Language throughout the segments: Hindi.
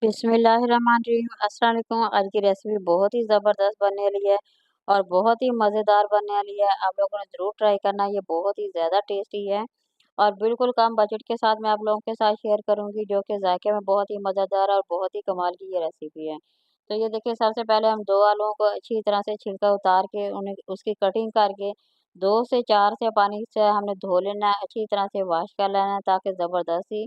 बिस्मिल्लाहिर्रहमानिर्रहीम। अस्सलाम वालेकुम। आज की रेसिपी बहुत ही ज़बरदस्त बनने वाली है और बहुत ही मज़ेदार बनने वाली है। आप लोगों ने ज़रूर ट्राई करना, ये बहुत ही ज़्यादा टेस्टी है और बिल्कुल कम बजट के साथ मैं आप लोगों के साथ शेयर करूंगी, जो कि जायके में बहुत ही मज़ेदार और बहुत ही कमाल की ये रेसिपी है। तो ये देखिए, सबसे पहले हम 2 आलूओं को अच्छी तरह से छिलका उतार के उन्हें उसकी कटिंग करके 2 से 4 से पानी से हमने धो लेना है, अच्छी तरह से वॉश कर लेना है ताकि ज़बरदस्त ही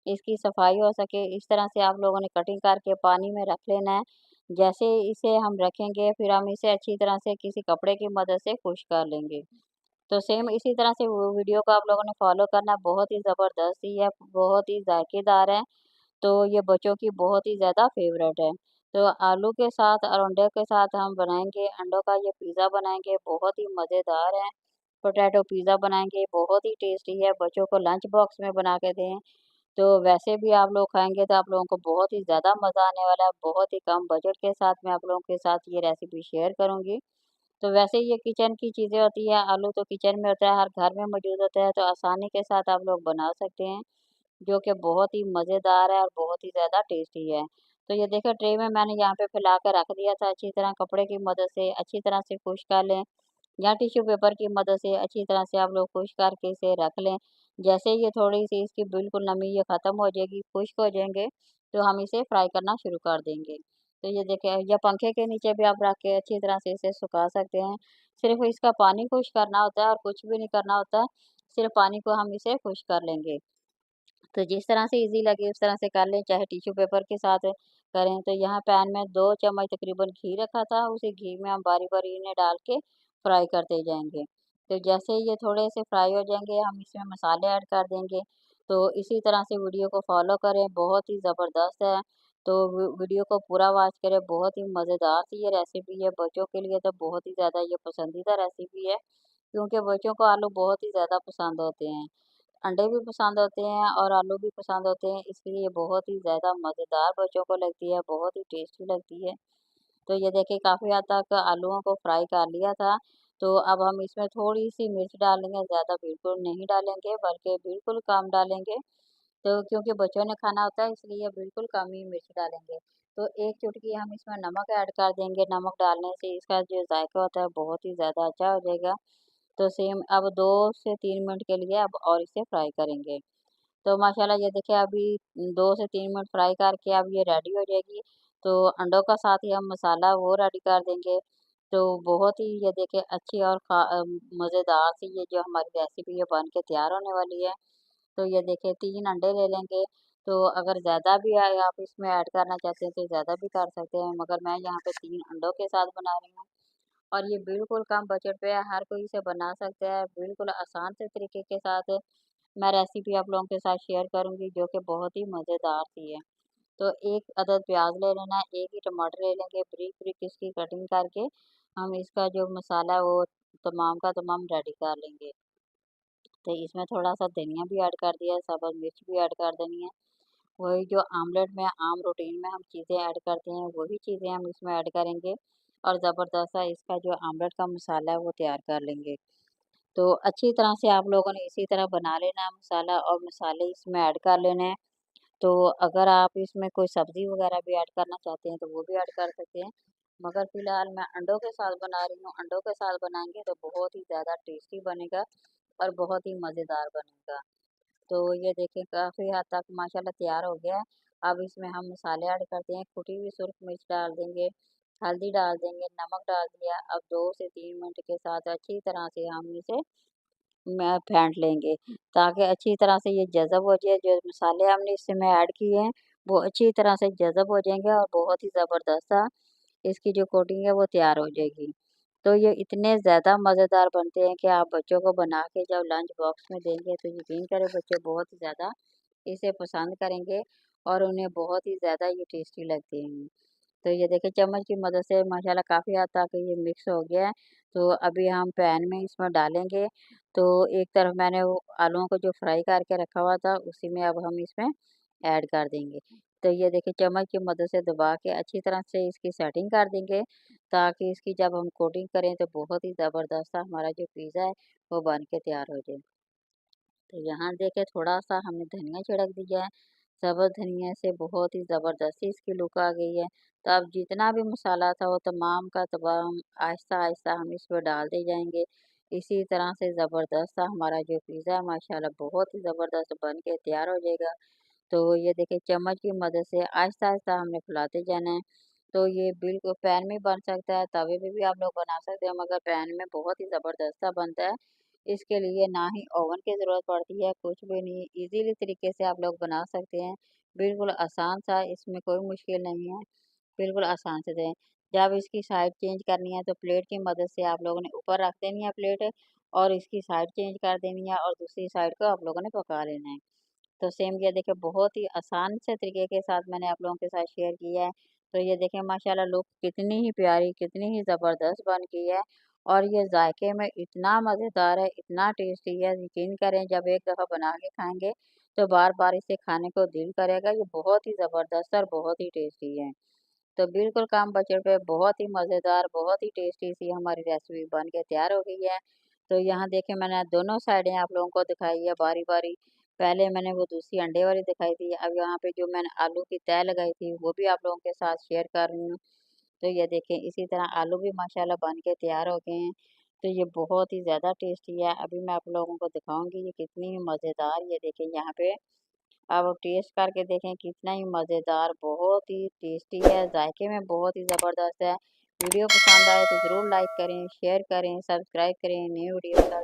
इसकी सफाई हो सके। इस तरह से आप लोगों ने कटिंग करके पानी में रख लेना है। जैसे इसे हम रखेंगे, फिर हम इसे अच्छी तरह से किसी कपड़े की मदद से खुश्क कर लेंगे। तो सेम इसी तरह से वो वीडियो को आप लोगों ने फॉलो करना है। बहुत ही ज़बरदस्त ही है, बहुत ही जायकेदार है। तो ये बच्चों की बहुत ही ज़्यादा फेवरेट है। तो आलू के साथ और अंडे के साथ हम बनाएंगे, अंडों का ये पिज़्ज़ा बनाएंगे, बहुत ही मज़ेदार है। पोटैटो पिज़्ज़ा बनाएंगे, बहुत ही टेस्टी है। बच्चों को लंच बॉक्स में बना के दें, तो वैसे भी आप लोग खाएँगे तो आप लोगों को बहुत ही ज़्यादा मज़ा आने वाला है। बहुत ही कम बजट के साथ मैं आप लोगों के साथ ये रेसिपी शेयर करूँगी। तो वैसे ये किचन की चीज़ें होती हैं, आलू तो किचन में होता है, हर घर में मौजूद होता है, तो आसानी के साथ आप लोग बना सकते हैं, जो कि बहुत ही मज़ेदार है और बहुत ही ज़्यादा टेस्टी है। तो ये देखिए, ट्रे में मैंने यहाँ पे फैला के रख दिया था, अच्छी तरह कपड़े की मदद से अच्छी तरह से खुश कर लें या टिश्यू पेपर की मदद से अच्छी तरह से आप लोग खुश करके इसे रख लें। जैसे ये थोड़ी-सी इसकी बिल्कुल नमी ये ख़त्म हो जाएगी, खुश्क हो जाएँगे, तो हम इसे फ्राई करना शुरू कर देंगे। तो ये देखिए, या पंखे के नीचे भी आप रख के अच्छी तरह से इसे सुखा सकते हैं। सिर्फ़ इसका पानी खुश करना होता है और कुछ भी नहीं करना होता, सिर्फ़ पानी को हम इसे खुश कर लेंगे। तो जिस तरह से ईज़ी लगे उस तरह से कर लें, चाहे टिश्यू पेपर के साथ करें। तो यहाँ पैन में 2 चम्मच तकरीबन घी रखा था, उसी घी में हम बारी-बारी इन्हें डाल के फ्राई करते जाएँगे। तो जैसे ये थोड़े से फ्राई हो जाएँगे, हम इसमें मसाले ऐड कर देंगे। तो इसी तरह से वीडियो को फ़ॉलो करें, बहुत ही ज़बरदस्त है। तो वीडियो को पूरा वॉच करें, बहुत ही मज़ेदार सी ये रेसिपी है। बच्चों के लिए तो बहुत ही ज़्यादा ये पसंदीदा रेसिपी है, क्योंकि बच्चों को आलू बहुत ही ज़्यादा पसंद होते हैं। अंडे भी पसंद होते हैं और आलू भी पसंद होते हैं, इसलिए ये बहुत ही ज़्यादा मज़ेदार बच्चों को लगती है, बहुत ही टेस्टी लगती है। तो ये देखिए, काफ़ी हद तक आलूओं को फ्राई कर लिया था, तो अब हम इसमें थोड़ी-सी मिर्च डालेंगे, ज़्यादा बिल्कुल नहीं डालेंगे, बल्कि बिल्कुल कम डालेंगे। तो क्योंकि बच्चों ने खाना होता है, इसलिए बिल्कुल कम ही मिर्च डालेंगे। तो 1 चुटकी हम इसमें नमक ऐड कर देंगे, नमक डालने से इसका जो जायका होता है बहुत ही ज़्यादा अच्छा हो जाएगा। तो सेम अब 2 से 3 मिनट के लिए अब और इसे फ्राई करेंगे। तो माशाल्लाह ये देखिए, अभी 2 से 3 मिनट फ्राई करके अब ये रेडी हो जाएगी। तो अंडों का साथ ही हम मसाला वो रेडी कर देंगे। तो बहुत ही ये देखिए अच्छी और मज़ेदार सी ये जो हमारी रेसिपी है बन के तैयार होने वाली है। तो ये देखिए, 3 अंडे ले लेंगे, तो अगर ज़्यादा भी आप इसमें ऐड करना चाहते हैं तो ज़्यादा भी कर सकते हैं, मगर मैं यहाँ पे 3 अंडों के साथ बना रही हूँ। और ये बिल्कुल कम बजट पे है, हर कोई इसे बना सकता है, बिल्कुल आसान से तरीके के साथ मैं रेसिपी आप लोगों के साथ शेयर करूँगी, जो कि बहुत ही मज़ेदार सी है। तो 1 अदद प्याज़ ले लेना है, 1 ही टमाटर ले लेंगे, बारीक-बारीक इसकी कटिंग करके हम इसका जो मसाला है वो तमाम का तमाम रेडी कर लेंगे। तो इसमें थोड़ा-सा धनिया भी ऐड कर दिया है, सब्ज़ मिर्च भी ऐड कर देनी है। वही जो आमलेट में आम रूटीन में हम चीज़ें ऐड करते हैं, वही चीज़ें हम इसमें ऐड करेंगे और ज़बरदस्त सा इसका जो आमलेट का मसाला है वो तैयार कर लेंगे। तो अच्छी तरह से आप लोगों ने इसी तरह बना लेना है मसाला और मसाले इसमें ऐड कर लेने हैं। तो अगर आप इसमें कोई सब्ज़ी वग़ैरह भी ऐड करना चाहते हैं तो वो भी ऐड कर सकते हैं। मगर फ़िलहाल मैं अंडों के साथ बना रही हूँ, अंडों के साथ बनाएँगे तो बहुत ही ज़्यादा टेस्टी बनेगा और बहुत ही मज़ेदार बनेगा। तो ये देखिए, काफ़ी हद तक माशाल्लाह तैयार हो गया है। अब इसमें हम मसाले ऐड करते हैं, कुटी हुई सुर्ख मिर्च डाल देंगे, हल्दी डाल देंगे, नमक डाल दिया। अब 2 से 3 मिनट के साथ अच्छी तरह से हम इसे फेंट लेंगे, ताकि अच्छी तरह से ये जज़ब हो जाए। जो मसाले हमने इसमें ऐड किए हैं, वो अच्छी तरह से जज़ब हो जाएँगे और बहुत ही ज़बरदस्त सा इसकी जो कोटिंग है वो तैयार हो जाएगी। तो ये इतने ज़्यादा मज़ेदार बनते हैं कि आप बच्चों को बना के जब लंच बॉक्स में देंगे तो यकीन करें बच्चे बहुत ही ज़्यादा इसे पसंद करेंगे और उन्हें बहुत ही ज़्यादा ये टेस्टी लगते हैं। तो ये देखिए, चम्मच की मदद से माशाल्लाह काफ़ी हद तक ये मिक्स हो गया है। तो अभी हम पैन में इसमें डालेंगे। तो एक तरफ मैंने वो आलूओं को जो फ्राई करके रखा हुआ था, उसी में अब हम इसमें ऐड कर देंगे। तो ये देखिए, चम्मच की मदद से दबा के अच्छी तरह से इसकी सेटिंग कर देंगे, ताकि इसकी जब हम कोटिंग करें तो बहुत ही ज़बरदस्त सा हमारा जो पिज़्ज़ा है वो बन के तैयार हो जाए। तो यहाँ देखिए, थोड़ा-सा हमने धनिया छिड़क दिया है, सब्ज़ धनिया से बहुत ही ज़बरदस्ती इसकी लुक आ गई है। तो अब जितना भी मसाला था वो तमाम का तमाम आहिस्ता-आहिस्ता हम इसमें डालते जाएँगे। इसी तरह से ज़बरदस्त सा हमारा जो पिज़्ज़ा है माशाल्लाह बहुत ही ज़बरदस्त बन के तैयार हो जाएगा। तो ये देखिए चम्मच की मदद से आहिस्ता-आहिस्ता हमने फैलाते जाना है। तो ये बिल्कुल पैन में बन सकता है, तवे पे भी आप लोग बना सकते हैं मगर पैन में बहुत ही ज़बरदस्त सा बनता है। इसके लिए ना ही ओवन की ज़रूरत पड़ती है, कुछ भी नहीं, ईज़िली तरीके से आप लोग बना सकते हैं। बिल्कुल आसान सा, इसमें कोई मुश्किल नहीं है, बिल्कुल आसान से दें। जब इसकी साइड चेंज करनी है तो प्लेट की मदद से आप लोगों ने ऊपर रख देनी है प्लेट और इसकी साइड चेंज कर देनी है और दूसरी साइड को आप लोगों ने पका लेना है। तो सेम ये देखिए बहुत ही आसान से तरीके के साथ मैंने आप लोगों के साथ शेयर किया है। तो ये देखिए माशाल्लाह लुक कितनी ही प्यारी, कितनी ही ज़बरदस्त बन गई है और ये जायके में इतना मज़ेदार है, इतना टेस्टी है, यकीन करें जब एक दफ़ा बना के खाएँगे तो बार-बार इसे खाने को दिल करेगा। ये बहुत ही ज़बरदस्त और बहुत ही टेस्टी है। तो बिल्कुल कम बजट पे बहुत ही मज़ेदार, बहुत ही टेस्टी सी हमारी रेसिपी बन के तैयार हो गई है। तो यहाँ देखिए मैंने दोनों साइडें आप लोगों को दिखाई है बारी-बारी। पहले मैंने वो दूसरी अंडे वाली दिखाई थी, अब यहाँ पे जो मैंने आलू की तह लगाई थी वो भी आप लोगों के साथ शेयर कर रही हूँ। तो ये देखें इसी तरह आलू भी माशाल्लाह बन के तैयार हो गए हैं। तो ये बहुत ही ज़्यादा टेस्टी है। अभी मैं आप लोगों को दिखाऊँगी ये कितनी ही मज़ेदार, ये देखें यहाँ पे अब टेस्ट करके देखें कितना ही मज़ेदार, बहुत ही टेस्टी है, जायके में बहुत ही ज़बरदस्त है। वीडियो पसंद आए तो ज़रूर लाइक करें, शेयर करें, सब्सक्राइब करें, न्यू वीडियो का